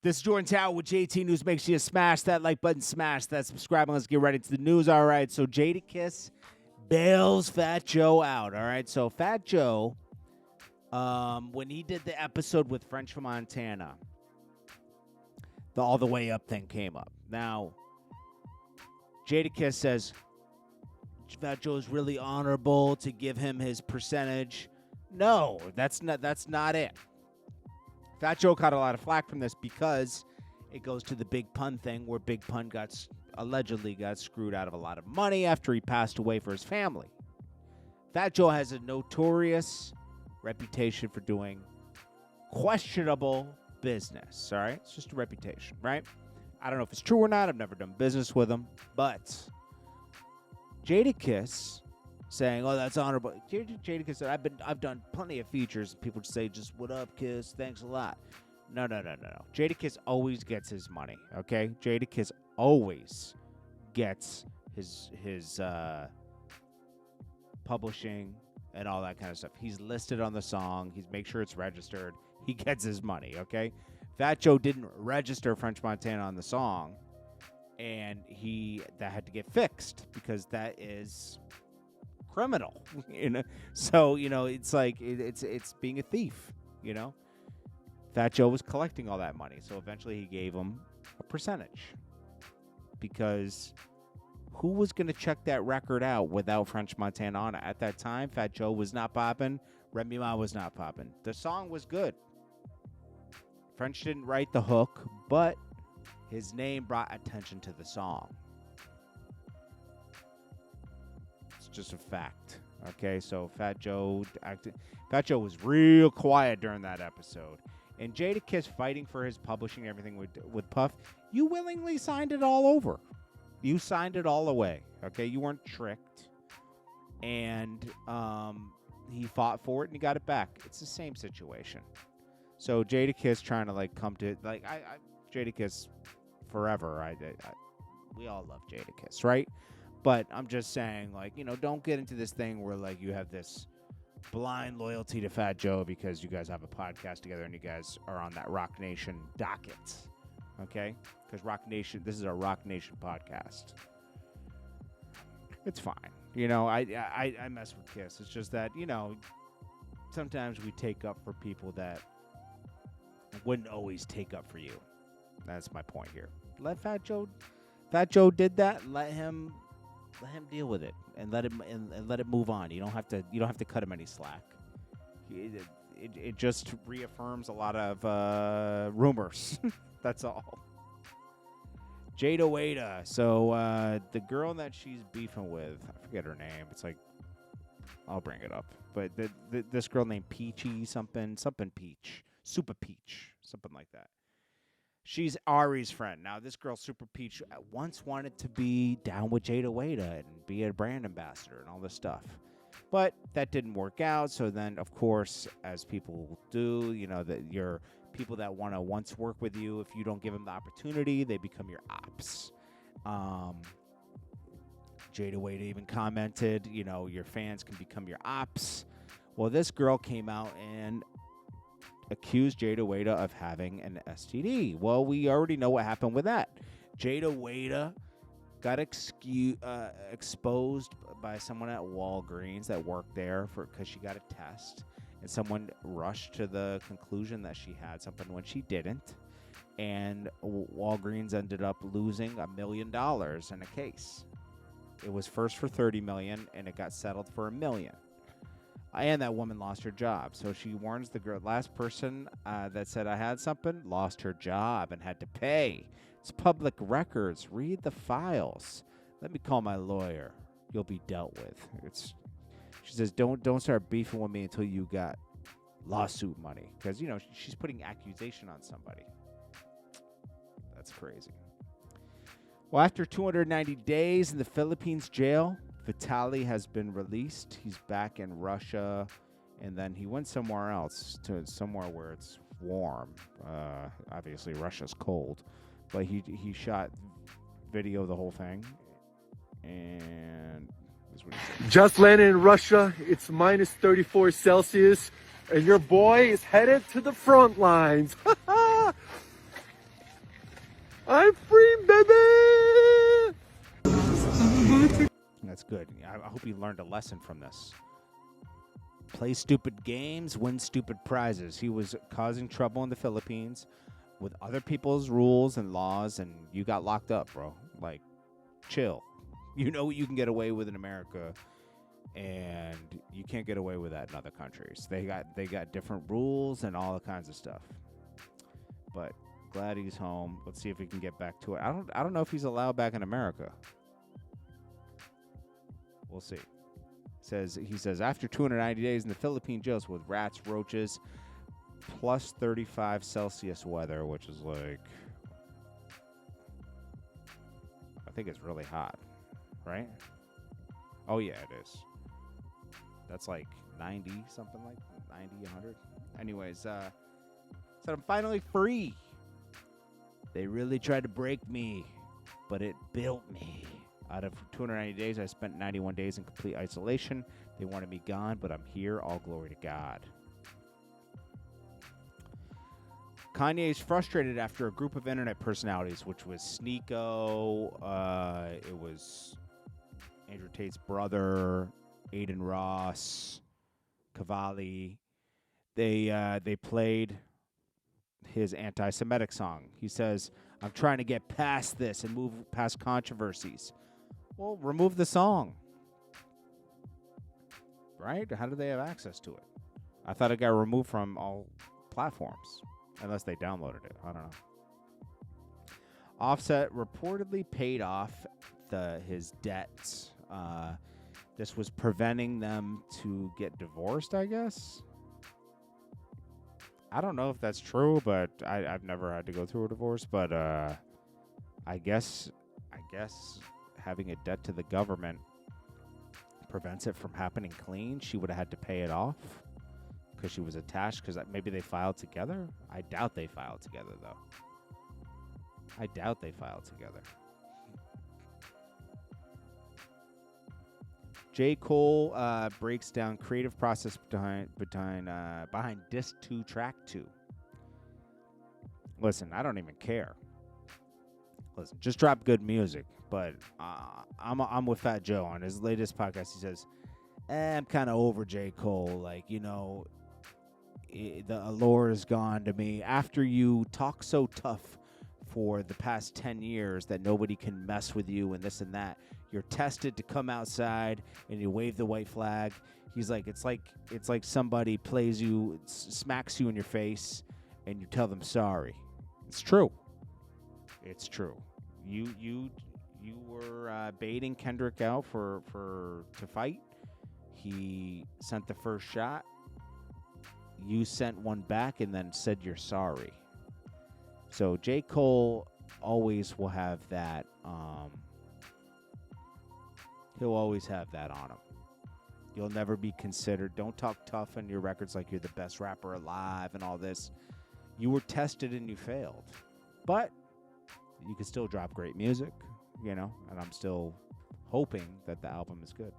This is JordanTower with JT News. Make sure you smash that like button, smash that subscribe, and let's get right into the news. All right, so Jadakiss bails Fat Joe out. All right, so Fat Joe, when he did the episode with French from Montana, the All the Way Up thing came up. Now, Jadakiss says Fat Joe is really honorable to give him his percentage. No, that's not it. Fat Joe caught a lot of flack from this because it goes to the Big Pun thing where Big Pun allegedly got screwed out of a lot of money after he passed away for his family. Fat Joe has a notorious reputation for doing questionable business, all right? It's just a reputation, right? I don't know if it's true or not. I've never done business with him, but Jadakiss saying, "Oh, that's honorable." Jadakiss said, "I've done plenty of features." People say, "Just what up, Kiss? Thanks a lot." No. Jadakiss always gets his money. Okay, Jadakiss always gets his publishing and all that kind of stuff. He's listed on the song. He's make sure it's registered. He gets his money. Okay, Fat Joe didn't register French Montana on the song, and that had to get fixed because that is criminal, So it's like it's being a thief, Fat Joe was collecting all that money, so eventually he gave him a percentage because who was going to check that record out without French Montana on it? At that time, Fat Joe was not popping. Remy Ma was not popping. The song was good. French didn't write the hook, but his name brought attention to the song. Just a fact. Okay, so Fat Joe was real quiet during that episode. And Jadakiss fighting for his publishing and everything with Puff, you willingly signed it all over. You signed it all away. Okay, you weren't tricked. And he fought for it and he got it back. It's the same situation. So Jadakiss trying to come to Jadakiss forever. We all love Jadakiss, right? But I'm just saying, don't get into this thing where, you have this blind loyalty to Fat Joe because you guys have a podcast together and you guys are on that Rock Nation docket, okay? Because Rock Nation, this is a Rock Nation podcast. It's fine. I mess with Kiss. It's just that, sometimes we take up for people that wouldn't always take up for you. That's my point here. Let Fat Joe did that. Let him deal with it and let it move on. You don't have to cut him any slack. It just reaffirms a lot of rumors. That's all. Jada Wayda. So the girl that she's beefing with, I forget her name. It's I'll bring it up. But this girl named Peachy something Peach, Super Peach, something like that. She's Ari's friend. Now, this girl, Super Peach, once wanted to be down with Jada Wayda and be a brand ambassador and all this stuff. But that didn't work out. So then, of course, as people do, that your people that want to once work with you, if you don't give them the opportunity, they become your ops. Jada Wayda even commented, your fans can become your ops. Well, this girl came out and accused Jada Wayda of having an STD. Well, we already know what happened with that. Jada Wayda got exposed by someone at Walgreens that worked there because she got a test, and someone rushed to the conclusion that she had something when she didn't, and Walgreens ended up losing $1 million in a case. It was first for $30 million, and it got settled for $1 million. And that woman lost her job. So she warns the girl. Last person that said I had something lost her job and had to pay. It's public records. Read the files. Let me call my lawyer. You'll be dealt with. She says, don't start beefing with me until you got lawsuit money. Because, she's putting accusation on somebody. That's crazy. Well, after 290 days in the Philippines jail, Vitaly has been released. He's back in Russia, and then he went somewhere else, to somewhere where it's warm. Obviously, Russia's cold, but he shot video of the whole thing, and this is what he said. Just landed in Russia. It's minus 34 Celsius, and your boy is headed to the front lines. I'm free, baby. That's good. I hope you learned a lesson from this. Play stupid games, win stupid prizes. He was causing trouble in the Philippines with other people's rules and laws, and you got locked up, bro. Like, chill. You know what you can get away with in America, and you can't get away with that in other countries. They got different rules and all kinds of stuff. But glad he's home. Let's see if we can get back to it. I don't know if he's allowed back in America. We'll see. He says after 290 days in the Philippine jails with rats, roaches, plus 35 Celsius weather, which is like, I think it's really hot, right? Oh yeah, it is. That's like 90, something like 90, 100. Anyways, said I'm finally free. They really tried to break me, but it built me. Out of 290 days, I spent 91 days in complete isolation. They wanted me gone, but I'm here. All glory to God. Kanye is frustrated after a group of internet personalities, which was Sneeko, it was Andrew Tate's brother, Aiden Ross, Cavalli. They played his anti-Semitic song. He says, I'm trying to get past this and move past controversies. Well, remove the song. Right? How do they have access to it? I thought it got removed from all platforms. Unless they downloaded it. I don't know. Offset reportedly paid off his debts. This was preventing them to get divorced, I guess. I don't know if that's true, but I've never had to go through a divorce. But I guess having a debt to the government prevents it from happening clean. She would have had to pay it off because she was attached, because maybe they filed together. I doubt they filed together, though. I doubt they filed together. J. Cole breaks down creative process behind Disc 2, Track 2. Listen, I don't even care. Listen, just drop good music. But I'm with Fat Joe on his latest podcast. He says, I'm kind of over J. Cole. Like, you know, the allure is gone to me. After you talk so tough for the past 10 years that nobody can mess with you and this and that, you're tested to come outside and you wave the white flag. He's like, it's like somebody plays you, smacks you in your face, and you tell them sorry. It's true. It's true. You were baiting Kendrick out to fight. He sent the first shot. You sent one back and then said you're sorry. So J. Cole always will have that. He'll always have that on him. You'll never be considered. Don't talk tough on your records like you're the best rapper alive and all this. You were tested and you failed. But you can still drop great music, you know, and I'm still hoping that the album is good.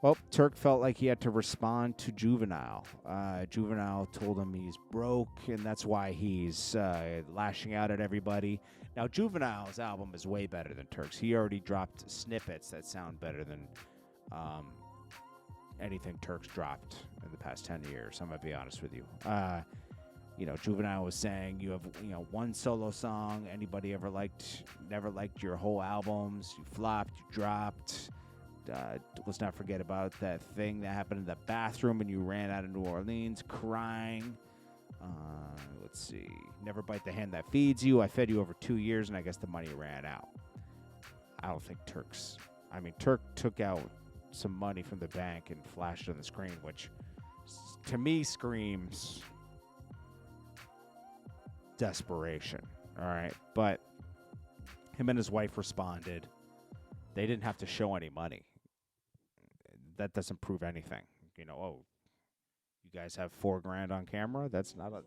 Well, Turk felt like he had to respond to Juvenile. Juvenile told him he's broke, and that's why he's lashing out at everybody. Now, Juvenile's album is way better than Turk's. He already dropped snippets that sound better than anything Turk's dropped in the past 10 years. I'm going to be honest with you. You know, Juvenile was saying you have, you know, one solo song. Anybody never liked your whole albums. You flopped, you dropped. Let's not forget about that thing that happened in the bathroom when you ran out of New Orleans crying. Let's see. Never bite the hand that feeds you. I fed you over 2 years, and I guess the money ran out. I don't think Turk took out some money from the bank and flashed it on the screen, which to me screams desperation. All right. But him and his wife responded. They didn't have to show any money. That doesn't prove anything. You know, oh, you guys have $4,000 on camera? That's a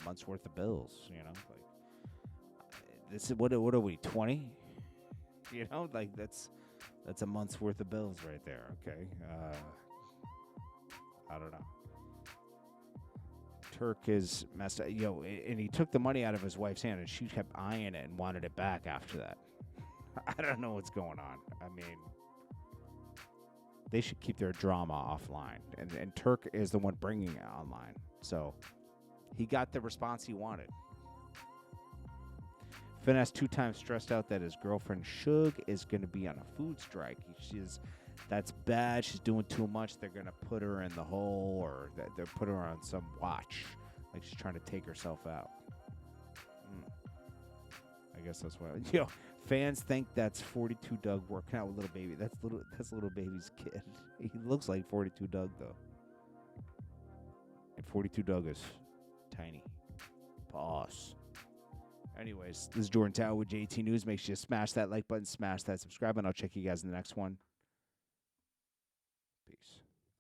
month's worth of bills, you know? Like, this is what are we, 20? You know, like that's a month's worth of bills right there, okay? I don't know. Turk is messed up, and he took the money out of his wife's hand, and she kept eyeing it and wanted it back after that. I don't know what's going on. I mean, they should keep their drama offline, and Turk is the one bringing it online. So he got the response he wanted. Finesse 2 times stressed out that his girlfriend Suge is going to be on a food strike. That's bad. She's doing too much. They're going to put her in the hole, or they're put her on some watch, like she's trying to take herself out. I guess that's what fans think that's 42 Doug working out with little baby. That's little baby's kid. He looks like 42 Doug though, and 42 Doug is tiny. Pause. Anyways, this is Jordan Tower with JT News. Make sure you smash that like button, smash that subscribe, and I'll check you guys in the next one. Peace.